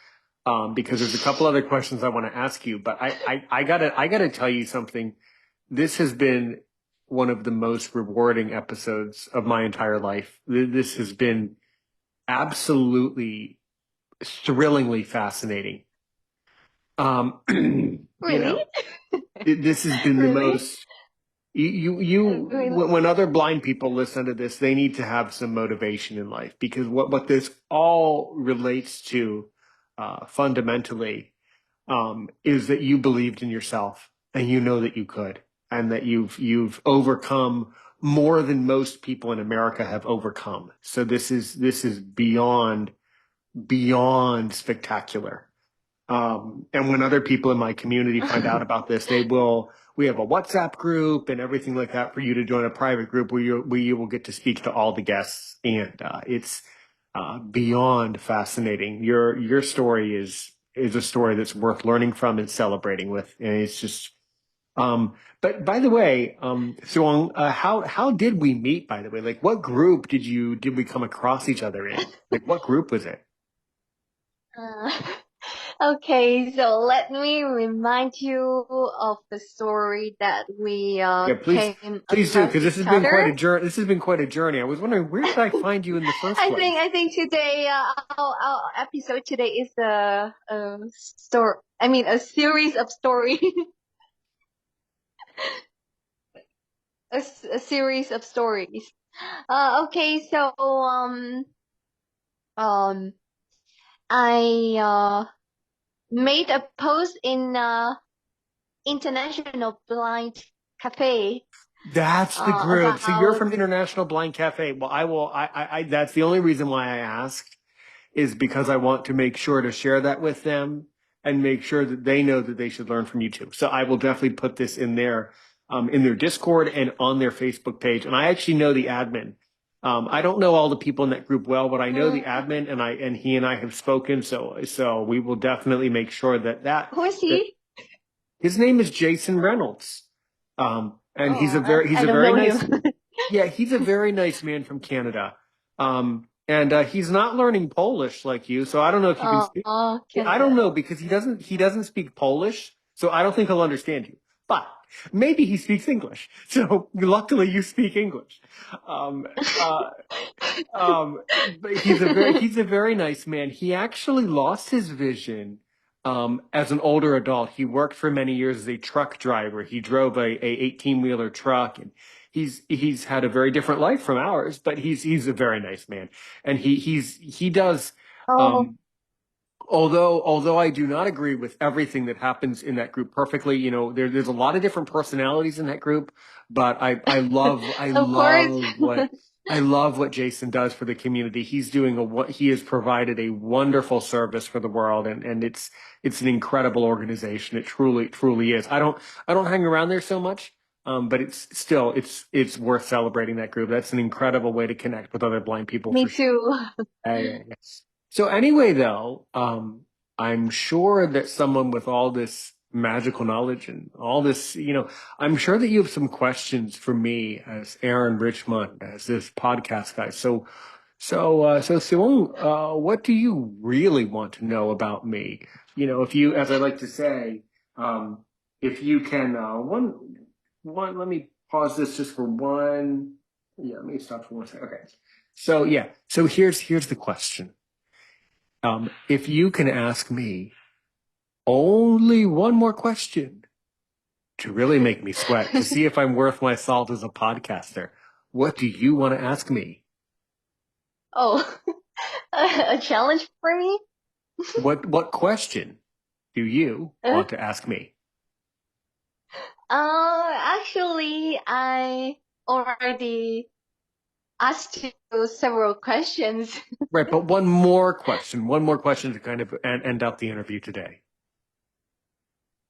because there's a couple other questions I want to ask you, but I gotta tell you something. This has been one of the most rewarding episodes of my entire life. This has been absolutely thrillingly fascinating. Um, you really know, this has been the really most. When really other blind people listen to this, they need to have some motivation in life, because what this all relates to, fundamentally, is that you believed in yourself and you know that you could, and that you've overcome more than most people in America have overcome. So this is beyond spectacular. And when other people in my community find out about this, we have a WhatsApp group and everything like that for you to join a private group where you will get to speak to all the guests. And it's beyond fascinating. Your story is a story that's worth learning from and celebrating with. And it's just, but by the way, Thuong, how did we meet, by the way? Like, what group did we come across each other in? Like, what group was it? uh, okay, so let me remind you of the story that we Yeah, came please do, across because this has each been quite other. a journey. This has been quite a journey. I was wondering, where did I find you in the first place? I think today our episode today is a story. I mean a series of story. A series of stories. Okay, so um I made a post in International Blind cafe That's the group. So you're about. from International Blind Cafe. Well, that's the only reason why I asked is because I want to make sure to share that with them and make sure that they know that they should learn from you too. So I will definitely put this in their Discord and on their Facebook page. And I actually know the admin. I don't know all the people in that group well, but I know the Mm, admin, and he and I have spoken. So we will definitely make sure who is that he? his name is Jason Reynolds. And Oh, he's I a don't very know nice, him. yeah, he's a very nice man from Canada. And he's not learning Polish like you, so I don't know if you can speak. I don't Canada. know because he doesn't speak Polish, so I don't think he'll understand you. But maybe he speaks English. So luckily you speak English. Um, uh, but he's a very nice man. He actually lost his vision as an older adult. He worked for many years as a truck driver. He drove a 18-wheeler truck, and he's had a very different life from ours. But he's a very nice man, and he does. Oh, Um, although I do not agree with everything that happens in that group perfectly, there's a lot of different personalities in that group, but I of course. love what Jason does for the community. He has provided a wonderful service for the world, and it's an incredible organization. It truly is. I don't hang around there so much. But it's worth celebrating that group. That's an incredible way to connect with other blind people Me for sure. too. Yeah. So anyway, though, I'm sure that someone with all this magical knowledge and all this, I'm sure that you have some questions for me as Aaron Richmond, as this podcast guy. So Simone, what do you really want to know about me? If you, as I like to say, um, if you can, let me pause this just for one. Yeah, let me stop for 1 second. Okay. So yeah, so here's the question. If you can ask me only one more question to really make me sweat, to see if I'm worth my salt as a podcaster, what do you want to ask me? Oh, a challenge for me? What question do you Uh, want to ask me? actually, I already asked you several questions. Right, but one more question to kind of end up the interview today.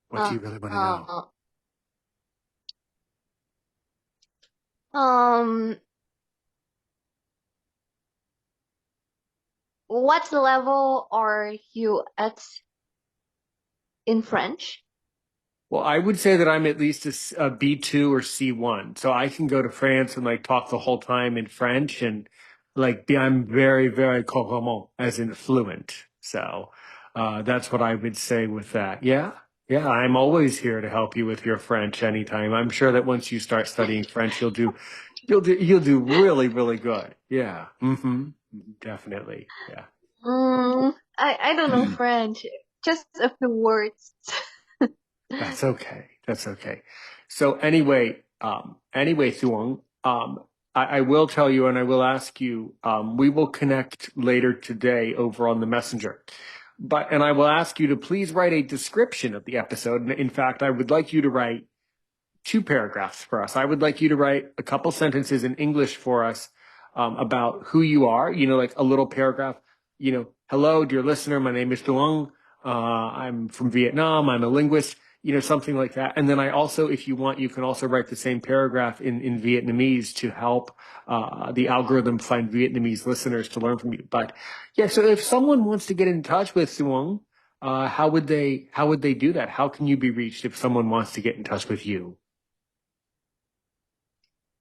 What do Uh, you really want to know? uh, um, what level are you at in French? Well, I would say that I'm at least a B2 or C1. So I can go to France and like talk the whole time in French and I'm very, very couramment, as in fluent. So that's what I would say with that. Yeah. Yeah. I'm always here to help you with your French anytime. I'm sure that once you start studying French, you'll do really, really good. Yeah. Definitely. Yeah. I don't know French. Just a few words. That's okay. That's okay. So anyway, Thuong, I will tell you and I will ask you, we will connect later today over on the messenger. And I will ask you to please write a description of the episode. And in fact, I would like you to write 2 paragraphs for us. I would like you to write a couple sentences in English for us about who you are, like a little paragraph, hello, dear listener, my name is Thuong. I'm from Vietnam. I'm a linguist, something like that. And then I also, if you want, you can also write the same paragraph in Vietnamese to help the algorithm find Vietnamese listeners to learn from you. But yeah, so if someone wants to get in touch with Thuong, how would they do that? How can you be reached if someone wants to get in touch with you?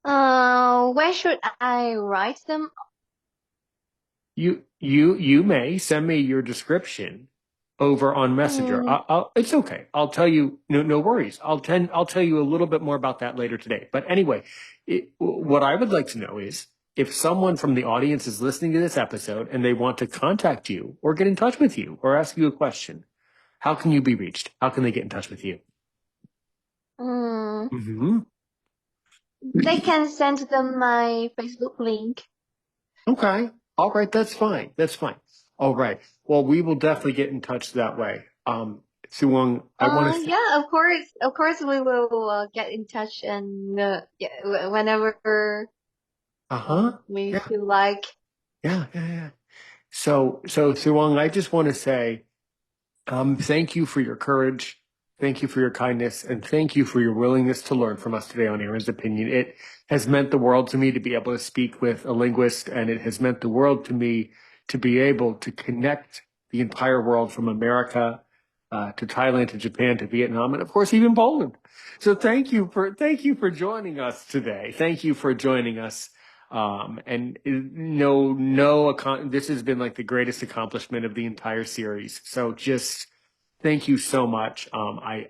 Where should I write them? You may send me your description over on Messenger. Mm, It's okay. I'll tell you. No worries. I'll tell you a little bit more about that later today. But anyway, what I would like to know is if someone from the audience is listening to this episode and they want to contact you or get in touch with you or ask you a question, how can you be reached? How can they get in touch with you? mm, hmm they can send them my Facebook link. Okay. All right. That's fine. That's fine. All right. Well, we will definitely get in touch that way. Suwon, I want to say, Yeah, of course, we will get in touch and yeah, whenever uh-huh. we Yeah, feel like. yeah. So Suwon, I just want to say, thank you for your courage. Thank you for your kindness, and thank you for your willingness to learn from us today on Aaron's Opinion. It has meant the world to me to be able to speak with a linguist, and it has meant the world to me to be able to connect the entire world from America to Thailand to Japan to Vietnam, and of course even Poland. So thank you for joining us today. Thank you for joining us. And this has been like the greatest accomplishment of the entire series. So just thank you so much. I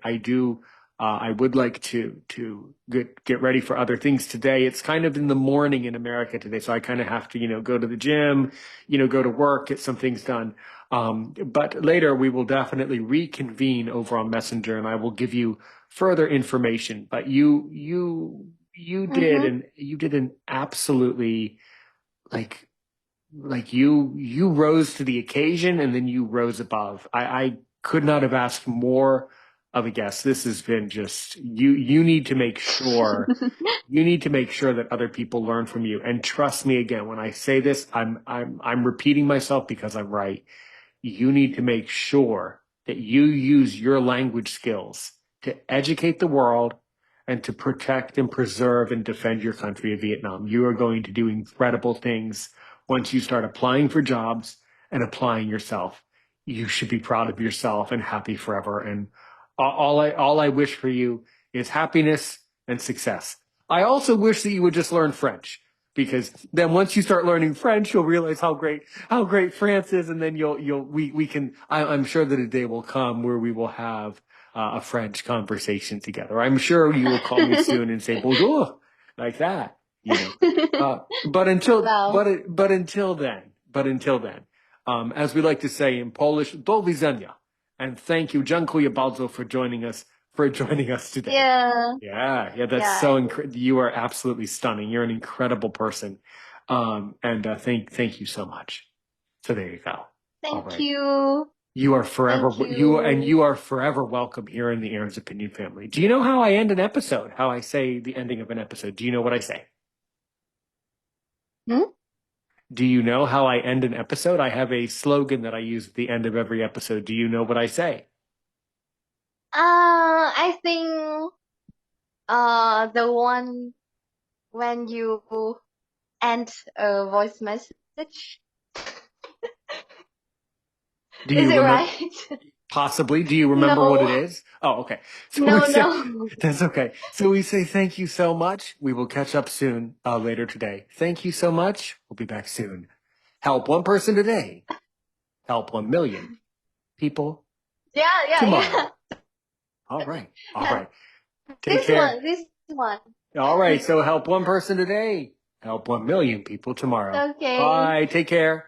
would like to get ready for other things today. It's kind of in the morning in America today, so I kind of have to, go to the gym, go to work, get some things done. But later we will definitely reconvene over on Messenger, and I will give you further information. But Mm-hmm. you did an absolutely like you rose to the occasion, and then you rose above. I could not have asked more of a guest. This has been just you need to make sure that other people learn from you. And trust me, again, when I say this, I'm repeating myself because I'm right. You need to make sure that you use your language skills to educate the world and to protect and preserve and defend your country of Vietnam. You are going to do incredible things once you start applying for jobs and applying yourself. You should be proud of yourself and happy forever. And all I wish for you is happiness and success. I also wish that you would just learn French, because then once you start learning French, you'll realize how great France is, and then we can. I'm sure that a day will come where we will have a French conversation together. I'm sure you will call me soon and say bonjour like that. Wow. But until then, as we like to say in Polish, do widzenia, and thank you, dziękuję bardzo, for joining us today. Yeah, Yeah, that's yeah. so you are absolutely stunning. You're an incredible person. And thank you so much. So there you go. All Thank right. you. You are forever Thank you. you are forever welcome here in the Aaron's Opinion family. Do you know how I end an episode? How I say the ending of an episode? Do you know what I say? Hmm? Do you know how I end an episode? I have a slogan that I use at the end of every episode. Do you know what I say? I think the one when you end a voice message. Do Is you it remember? right? Possibly. Do you remember what it No, is? Oh, okay. So we no, say, no. that's okay. So we say thank you so much. We will catch up soon, later today. Thank you so much. We'll be back soon. Help one person today. Help 1 million people Yeah, yeah, tomorrow. yeah. All right. All Yeah. right. Take care. This one. All right. So help one person today. Help 1 million people tomorrow. Okay. Bye. Take care.